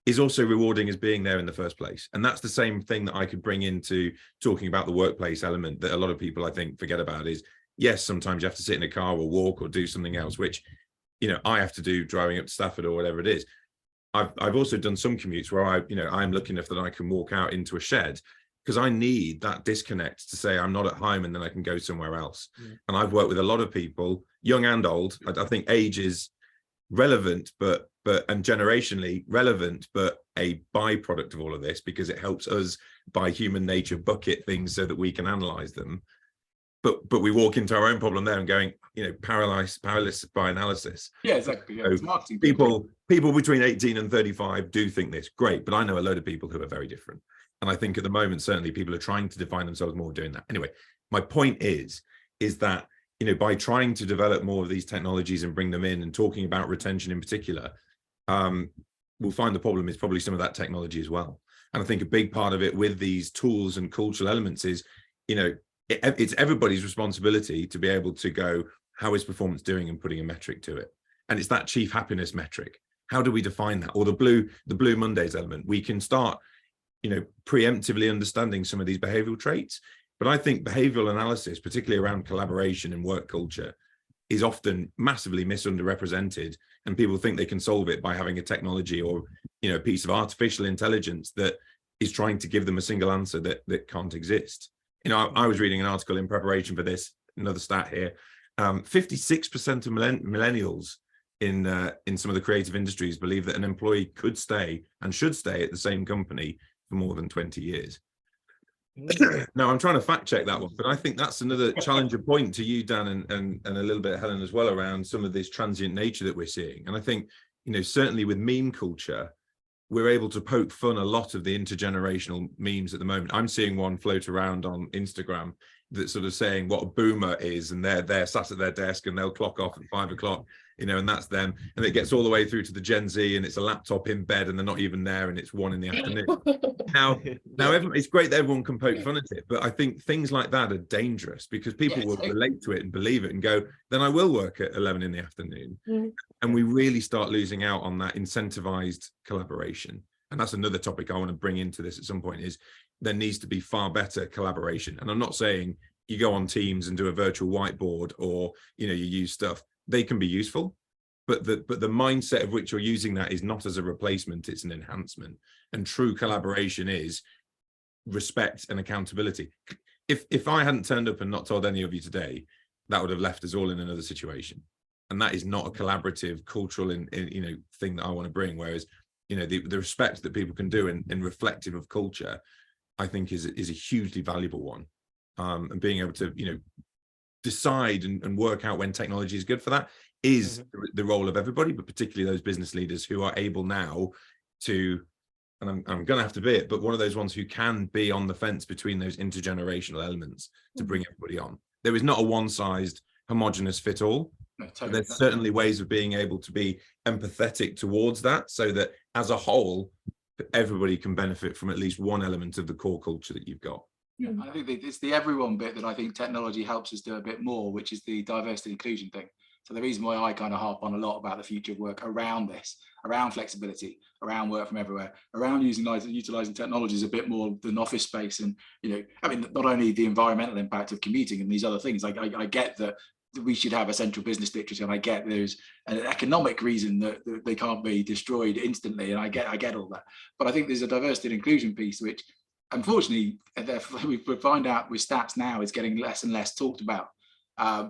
is also rewarding as being there in the first place. And that's the same thing that I could bring into talking about the workplace element that a lot of people, I think, forget about is, yes, sometimes you have to sit in a car or walk or do something else, which, I have to do driving up to Stafford or whatever it is. I've also done some commutes where I'm lucky enough that I can walk out into a shed, because I need that disconnect to say I'm not at home and then I can go somewhere else. And I've worked with a lot of people, young and old. I think age is relevant, and generationally relevant, but a byproduct of all of this, because it helps us by human nature bucket things so that we can analyze them. But we walk into our own problem there and going, paralysis by analysis. Yeah, exactly. Yeah, So it's marketing. people between 18 and 35 do think this. Great. But I know a load of people who are very different. And I think at the moment, certainly people are trying to define themselves more doing that. Anyway, my point is that, by trying to develop more of these technologies and bring them in and talking about retention in particular, we'll find the problem is probably some of that technology as well. And I think a big part of it with these tools and cultural elements is, it's everybody's responsibility to be able to go, how is performance doing, and putting a metric to it. And it's that chief happiness metric. How do we define that? Or the blue Mondays element. We can start, preemptively understanding some of these behavioral traits. But I think behavioral analysis, particularly around collaboration and work culture, is often massively misunderrepresented. And people think they can solve it by having a technology or, a piece of artificial intelligence that is trying to give them a single answer that can't exist. I was reading an article in preparation for this, another stat here, 56% of millennials in some of the creative industries believe that an employee could stay and should stay at the same company for more than 20 years. Now, I'm trying to fact check that one, but I think that's another challenger point to you, Dan, and a little bit Helen as well, around some of this transient nature that we're seeing. And I think, certainly with meme culture, we're able to poke fun a lot of the intergenerational memes at the moment. I'm seeing one float around on Instagram that's sort of saying what a boomer is, and they're sat at their desk and they'll clock off at 5 o'clock, and that's them. And it gets all the way through to the Gen Z, and it's a laptop in bed and they're not even there, and it's 1 in the afternoon. Now it's great that everyone can poke fun at it, but I think things like that are dangerous, because people will relate to it and believe it and go, then I will work at 11 in the afternoon. And we really start losing out on that incentivized collaboration. And that's another topic I want to bring into this at some point, is there needs to be far better collaboration. And I'm not saying you go on Teams and do a virtual whiteboard, or you use stuff. They can be useful, but the mindset of which you're using that is not as a replacement, it's an enhancement. And true collaboration is respect and accountability. If I hadn't turned up and not told any of you today, that would have left us all in another situation. And that is not a collaborative cultural thing that I want to bring. Whereas the respect that people can do and reflective of culture, I think is a hugely valuable one. And being able to decide and work out when technology is good for that is the role of everybody, but particularly those business leaders who are able now to, and I'm going to have to be it, but one of those ones who can be on the fence between those intergenerational elements to bring everybody on. There is not a one-sized homogenous fit all. No, totally. There's certainly ways of being able to be empathetic towards that, so that as a whole, everybody can benefit from at least one element of the core culture that you've got. Yeah, I think it's the everyone bit that I think technology helps us do a bit more, which is the diversity and inclusion thing. So the reason why I kind of harp on a lot about the future of work around this, around flexibility, around work from everywhere, around utilizing technologies a bit more than office space. And, not only the environmental impact of commuting and these other things, I get that we should have a central business district, and I get there's an economic reason that they can't be destroyed instantly, and I get all that. But I think there's a diversity and inclusion piece, which unfortunately we find out with stats now is getting less and less talked about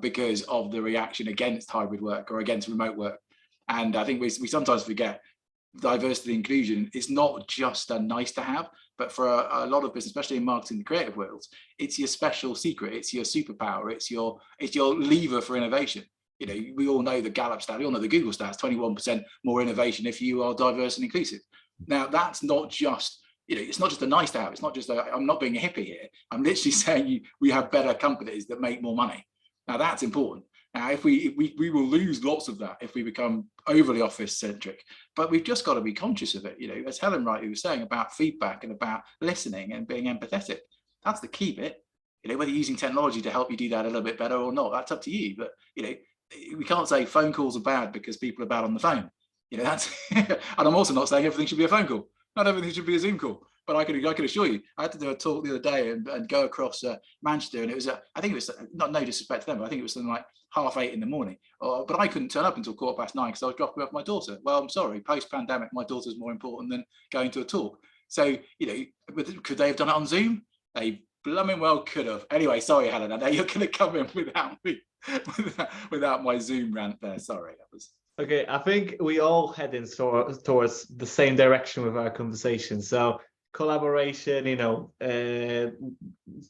because of the reaction against hybrid work or against remote work. And I think we sometimes forget diversity and inclusion is not just a nice to have, but for a lot of business, especially in marketing and creative worlds, it's your special secret, it's your superpower, it's your lever for innovation. You know, we all know the Gallup stat, we all know the Google stats, 21% more innovation if you are diverse and inclusive. Now, that's not just, you know, it's not just a nice to have. It's not just I'm not being a hippie here. I'm literally saying we have better companies that make more money. Now, that's important. Now, if we will lose lots of that if we become overly office centric, but we've just got to be conscious of it. You know, as Helen rightly was saying about feedback and about listening and being empathetic, that's the key bit. You know, whether you're using technology to help you do that a little bit better or not, that's up to you. But, you know, we can't say phone calls are bad because people are bad on the phone. You know, that's, and I'm also not saying everything should be a phone call. Not everything should be a Zoom call. But I can assure you, I had to do a talk the other day and go across Manchester, and it was I think it was not no disrespect to them, but I think it was something like 8:30 in the morning. But I couldn't turn up until 9:15 because I was dropping off my daughter. Well, I'm sorry, post-pandemic, my daughter's more important than going to a talk. So, you know, could they have done it on Zoom? They blooming well could have. Anyway, sorry, Helen, I know you're going to come in without me, without my Zoom rant there. Sorry, that was. Okay, I think we all heading towards the same direction with our conversation. So collaboration, you know,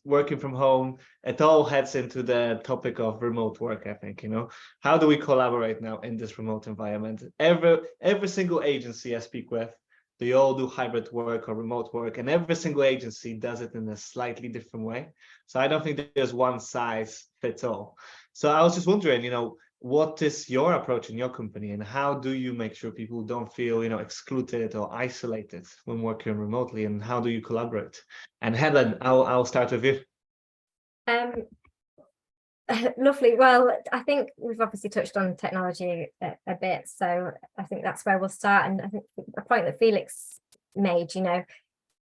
working from home, it all heads into the topic of remote work, I think. You know, how do we collaborate now in this remote environment? Every single agency I speak with, they all do hybrid work or remote work, and every single agency does it in a slightly different way. So I don't think there's one size fits all. So I was just wondering, you know, what is your approach in your company, and how do you make sure people don't feel, you know, excluded or isolated when working remotely, and how do you collaborate? And Helen, I'll start with you. Lovely. Well, I think we've obviously touched on technology a bit, so I think that's where we'll start. And I think the point that Felix made, you know,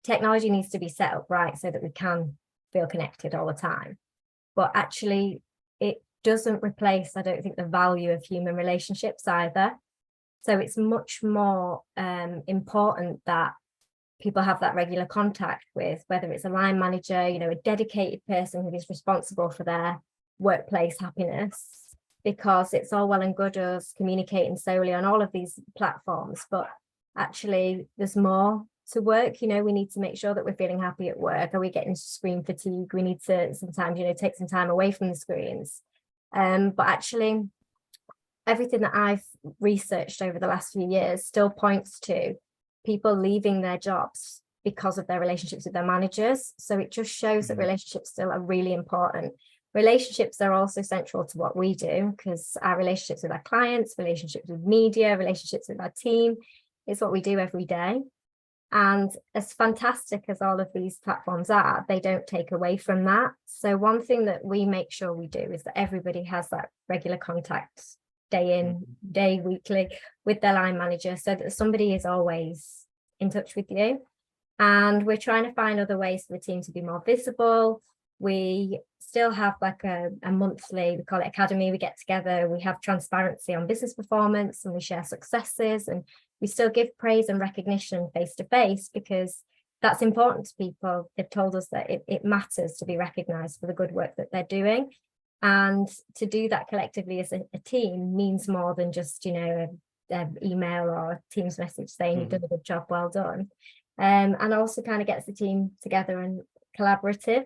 technology needs to be set up right so that we can feel connected all the time. But actually, it doesn't replace, I don't think, the value of human relationships either. So it's much more important that people have that regular contact with, whether it's a line manager, you know, a dedicated person who is responsible for their workplace happiness, because it's all well and good us communicating solely on all of these platforms, but actually there's more to work. You know, we need to make sure that we're feeling happy at work. Are we getting screen fatigue? We need to sometimes, you know, take some time away from the screens. But actually, everything that I've researched over the last few years still points to people leaving their jobs because of their relationships with their managers. So it just shows that relationships still are really important. Relationships are also central to what we do, because our relationships with our clients, relationships with media, relationships with our team, is what we do every day. And as fantastic as all of these platforms are, they don't take away from that. So one thing that we make sure we do is that everybody has that regular contact day in, day, weekly with their line manager, so that somebody is always in touch with you. And we're trying to find other ways for the team to be more visible. We still have like a monthly, we call it Academy, we get together, we have transparency on business performance, and we share successes, and we still give praise and recognition face to face, because that's important to people. They've told us that it matters to be recognized for the good work that they're doing. And to do that collectively as a team means more than just, you know, an email or a Teams message saying you've done a good job, well done. And also kind of gets the team together and collaborating.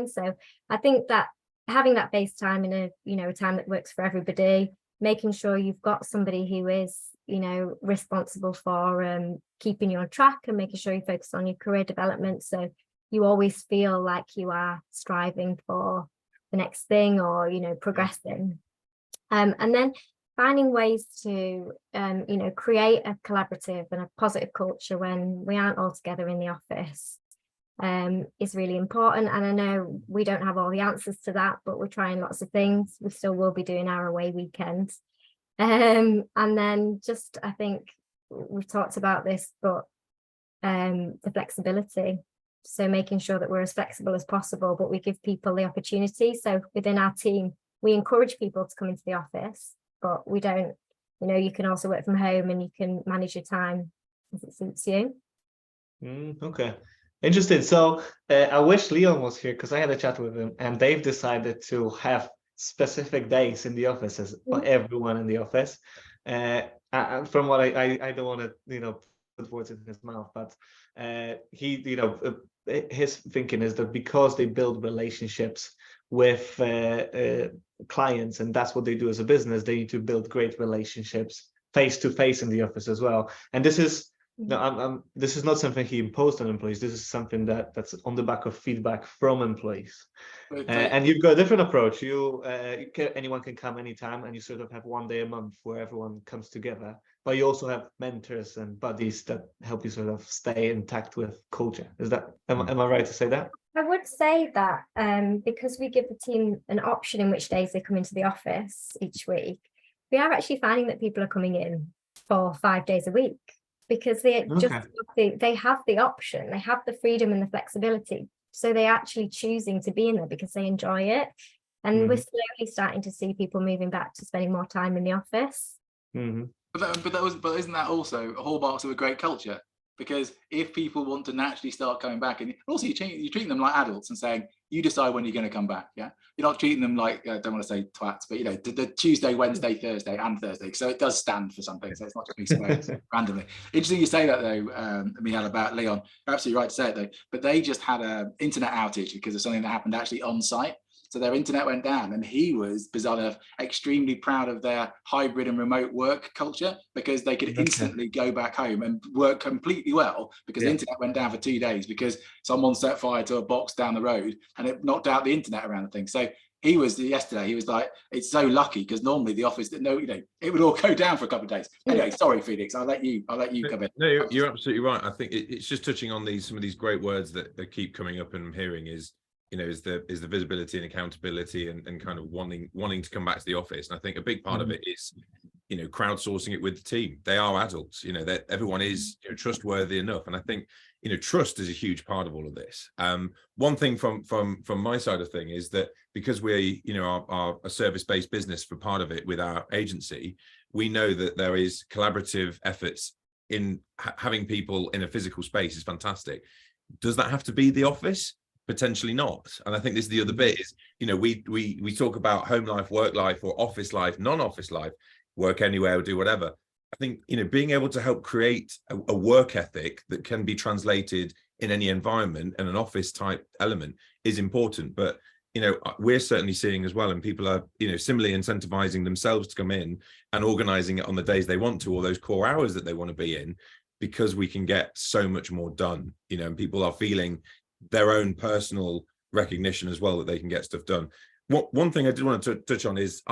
So I think that having that FaceTime in a, you know, a time that works for everybody, making sure you've got somebody who is, you know, responsible for keeping you on track and making sure you focus on your career development, so you always feel like you are striving for the next thing, or, you know, progressing. And then finding ways to, you know, create a collaborative and a positive culture when we aren't all together in the office is really important. And I know we don't have all the answers to that, but we're trying lots of things. We still will be doing our away weekends. And then just, I think we've talked about this, but the flexibility. So making sure that we're as flexible as possible, but we give people the opportunity. So within our team, we encourage people to come into the office, but we don't, you know, you can also work from home and you can manage your time as it suits you. Okay, interesting. So I wish Leon was here, because I had a chat with him, and they've decided to have specific days in the offices for everyone in the office. From what I don't want to, put words in his mouth, but he, his thinking is that because they build relationships with clients, and that's what they do as a business, they need to build great relationships face to face in the office as well. And this is this is not something he imposed on employees. This is something that's on the back of feedback from employees. And you've got a different approach. Anyone can come anytime, and you sort of have one day a month where everyone comes together. But you also have mentors and buddies that help you sort of stay intact with culture. Am I right to say that? I would say that because we give the team an option in which days they come into the office each week, we are actually finding that people are coming in for 5 days a week, because they they have the option, they have the freedom and the flexibility. So they're actually choosing to be in there because they enjoy it. And we're slowly starting to see people moving back to spending more time in the office. But isn't that also a hallmarks of a great culture? Because if people want to naturally start coming back, and also you treat them like adults and saying, you decide when you're going to come back. Yeah, you're not treating them like, I don't want to say twats, but the Tuesday, Wednesday, Thursday and Thursday. So it does stand for something. So it's not just being squared randomly. Interesting you say that though, Michal, about Leon. You're absolutely right to say it though, but they just had an internet outage because of something that happened actually on site. So their internet went down, and he was, bizarre enough, extremely proud of their hybrid and remote work culture, because they could instantly go back home and work completely well, because the internet went down for 2 days because someone set fire to a box down the road and it knocked out the internet around the thing. So he was like, it's so lucky, because normally the office, it would all go down for a couple of days. Anyway, sorry, Felix, I'll let you come in. No, you're absolutely right. I think it's just touching on some of these great words that keep coming up and I'm hearing is the visibility and accountability and kind of wanting to come back to the office. And I think a big part of it is, crowdsourcing it with the team. They are adults, that everyone is trustworthy enough. And I think, trust is a huge part of all of this. One thing from my side of thing is that because we, are a service-based business for part of it with our agency, we know that there is collaborative efforts in having people in a physical space is fantastic. Does that have to be the office? Potentially not. And I think this is the other bit is, we talk about home life, work life, or office life, non-office life, work anywhere or do whatever. I think, being able to help create a work ethic that can be translated in any environment and an office type element is important. But, we're certainly seeing as well, and people are, similarly incentivizing themselves to come in and organizing it on the days they want to, or those core hours that they want to be in, because we can get so much more done, and people are feeling their own personal recognition as well, that they can get stuff done. One thing I did want to touch on is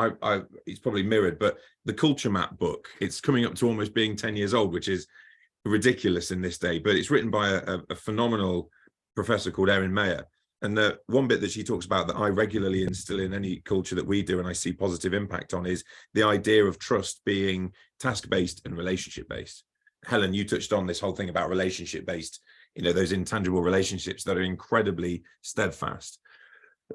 it's probably mirrored, but the Culture Map book, it's coming up to almost being 10 years old, which is ridiculous in this day, but it's written by a phenomenal professor called Erin Mayer. And the one bit that she talks about that I regularly instill in any culture that we do and I see positive impact on is the idea of trust being task-based and relationship-based. Helen, you touched on this whole thing about relationship-based, those intangible relationships that are incredibly steadfast.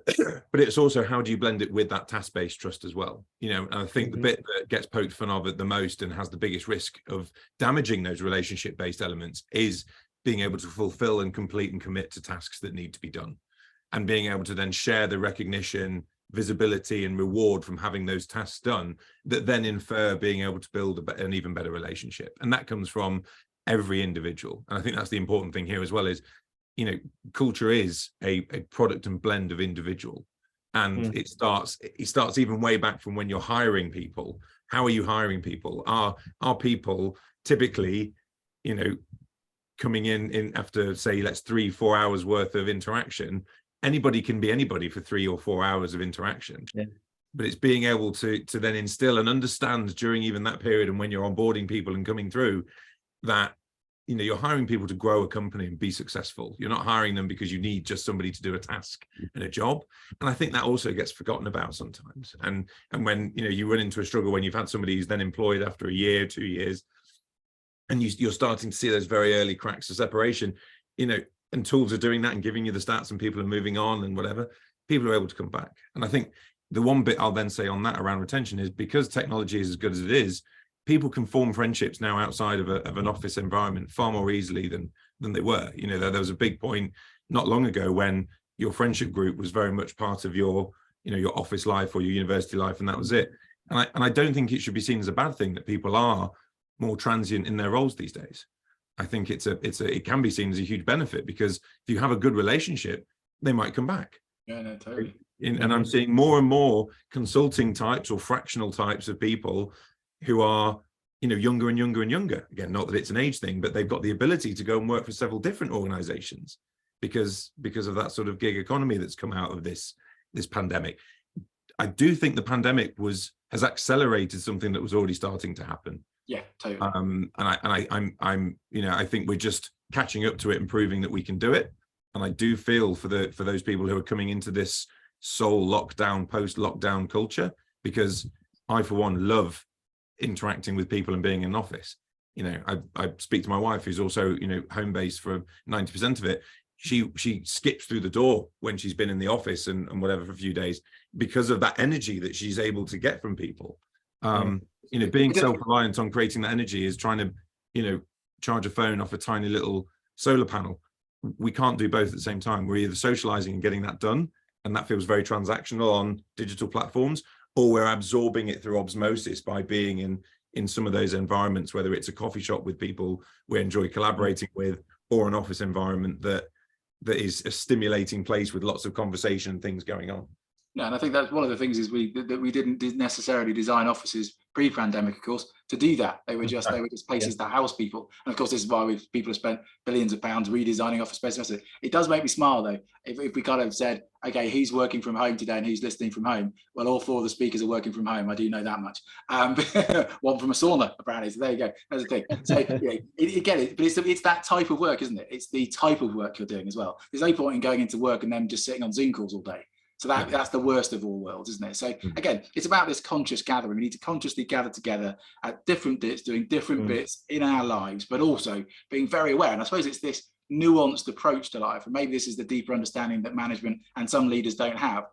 But it's also, how do you blend it with that task-based trust as well? And I think the bit that gets poked fun of it the most and has the biggest risk of damaging those relationship-based elements is being able to fulfill and complete and commit to tasks that need to be done, and being able to then share the recognition, visibility and reward from having those tasks done, that then infer being able to build an even better relationship. And that comes from every individual. And I think that's the important thing here as well is, culture is a product and blend of individual. And it starts even way back from when you're hiring people. How are you hiring people? Are people typically, coming in after, say, let's 3-4 hours worth of interaction? Anybody can be anybody for 3 or 4 hours of interaction. But it's being able to then instill and understand during even that period, and when you're onboarding people and coming through, that you're hiring people to grow a company and be successful. You're not hiring them because you need just somebody to do a task and a job. And I think that also gets forgotten about sometimes. And when you run into a struggle when you've had somebody who's then employed after a year, 2 years, and you're starting to see those very early cracks of separation, and tools are doing that and giving you the stats and people are moving on and whatever, people are able to come back. And I think the one bit I'll then say on that around retention is, because technology is as good as it is, people can form friendships now outside of an office environment far more easily than they were. There was a big point not long ago when your friendship group was very much part of your office life or your university life, and that was it. And I don't think it should be seen as a bad thing that people are more transient in their roles these days. I think it can be seen as a huge benefit, because if you have a good relationship, they might come back. Yeah, no, totally. And I'm seeing more and more consulting types or fractional types of people who are, younger and younger and younger. Again, not that it's an age thing, but they've got the ability to go and work for several different organizations because of that sort of gig economy that's come out of this pandemic. I do think the pandemic has accelerated something that was already starting to happen. Yeah, totally. I think we're just catching up to it and proving that we can do it. And I do feel for those people who are coming into this sole lockdown, post-lockdown culture, because I, for one, love interacting with people and being in an office. I speak to my wife, who's also, home based for 90% of it. She skips through the door when she's been in the office and whatever for a few days, because of that energy that she's able to get from people. Being self-reliant on creating that energy is trying to, charge a phone off a tiny little solar panel. We can't do both at the same time. We're either socializing and getting that done, and that feels very transactional on digital platforms, or we're absorbing it through osmosis by being in some of those environments, whether it's a coffee shop with people we enjoy collaborating with, or an office environment that is a stimulating place with lots of conversation and things going on. Yeah, and I think that's one of the things is that we didn't necessarily design offices pre-pandemic, of course, to do that. They were just places that house people. And of course, this is why people have spent billions of pounds redesigning office space. It does make me smile though, if we kind of said, okay, who's working from home today and who's listening from home? Well, all 4 of the speakers are working from home. I do know that much. One from a sauna, apparently. So there you go. That's the thing. So you get it, but it's that type of work, isn't it? It's the type of work you're doing as well. There's no point in going into work and then just sitting on Zoom calls all day. So that's the worst of all worlds, isn't it? So again, it's about this conscious gathering. We need to consciously gather together at different bits, doing different bits in our lives, but also being very aware. And I suppose it's this nuanced approach to life. And maybe this is the deeper understanding that management and some leaders don't have,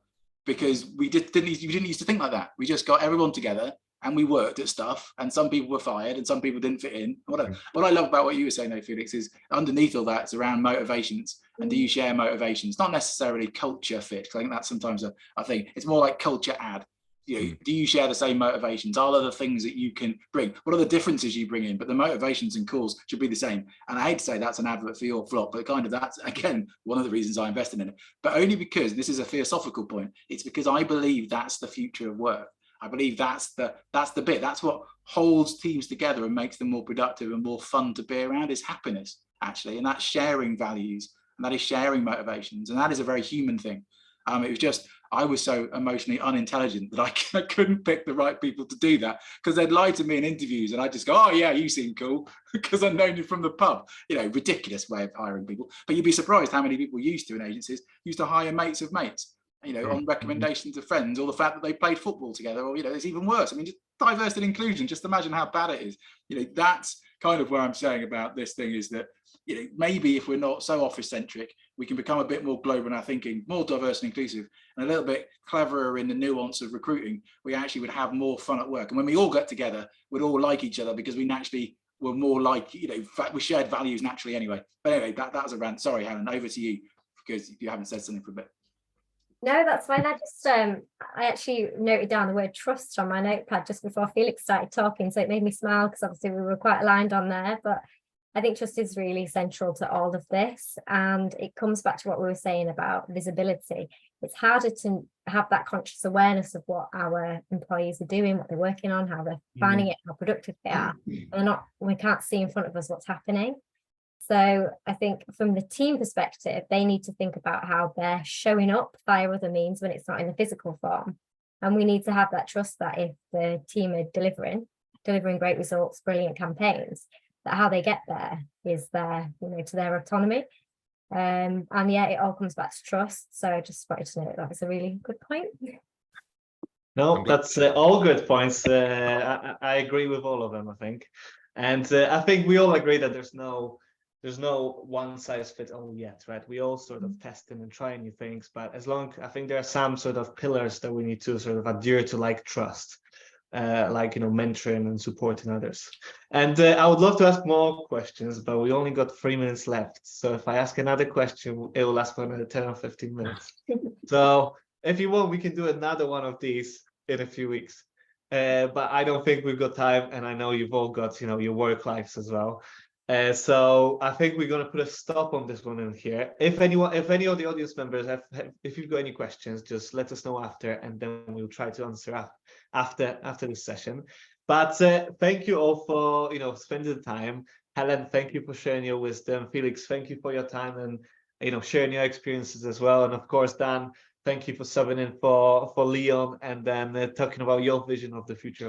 because we didn't used to think like that. We just got everyone together and we worked at stuff, and some people were fired and some people didn't fit in. What I love about what you were saying though, Felix, is underneath all that, it's around motivations. And do you share motivations? Not necessarily culture fit, because I think that's sometimes a thing. It's more like culture add. Do you share the same motivations? Are there the things that you can bring? What are the differences you bring in? But the motivations and calls should be the same. And I hate to say that's an advert for YourFLOCK, but kind of that's, again, one of the reasons I invested in it. But only because this is a philosophical point. It's because I believe that's the future of work. I believe that's the bit. That's what holds teams together and makes them more productive and more fun to be around, is happiness, actually. And that's sharing values, and that is sharing motivations. And that is a very human thing. It was just, I was so emotionally unintelligent that I couldn't pick the right people to do that, because they'd lie to me in interviews and I just go, oh yeah, you seem cool, because I've known you from the pub. Ridiculous way of hiring people. But you'd be surprised how many people used to in agencies used to hire mates of mates, on recommendations of friends, or the fact that they played football together, or, it's even worse. I mean, just diversity and inclusion, just imagine how bad it is. That's kind of where I'm saying about this thing, is that, maybe if we're not so office centric, we can become a bit more global in our thinking, more diverse and inclusive, and a little bit cleverer in the nuance of recruiting. We actually would have more fun at work. And when we all get together, we'd all like each other, because we naturally were more like, we shared values naturally anyway. But anyway, that was a rant. Sorry, Helen, over to you, because you haven't said something for a bit. No, that's fine. I actually noted down the word trust on my notepad just before Felix started talking, so it made me smile, because obviously we were quite aligned on there. But I think trust is really central to all of this, and it comes back to what we were saying about visibility. It's harder to have that conscious awareness of what our employees are doing, what they're working on, how they're finding it, how productive they are. And we can't see in front of us what's happening. So I think from the team perspective, they need to think about how they're showing up via other means when it's not in the physical form. And we need to have that trust that if the team are delivering great results, brilliant campaigns, that how they get there is to their autonomy. And yeah, it all comes back to trust. So I just wanted to know that was a really good point. No, that's all good points. I agree with all of them, I think. And I think we all agree that there's no one size fits all yet, right? We all sort of testing and trying new things, but I think there are some sort of pillars that we need to sort of adhere to, like trust, mentoring and supporting others. And I would love to ask more questions, but we only got 3 minutes left. So if I ask another question, it will last for another 10 or 15 minutes. So if you want, we can do another one of these in a few weeks. but I don't think we've got time, and I know you've all got, your work lives as well. So I think we're going to put a stop on this one in here. If any of the audience members if you've got any questions, just let us know after, and then we'll try to answer after this session. But thank you all for spending the time. Helen, thank you for sharing your wisdom. Felix, thank you for your time and sharing your experiences as well. And of course, Dan, thank you for subbing in for Leon, and then talking about your vision of the future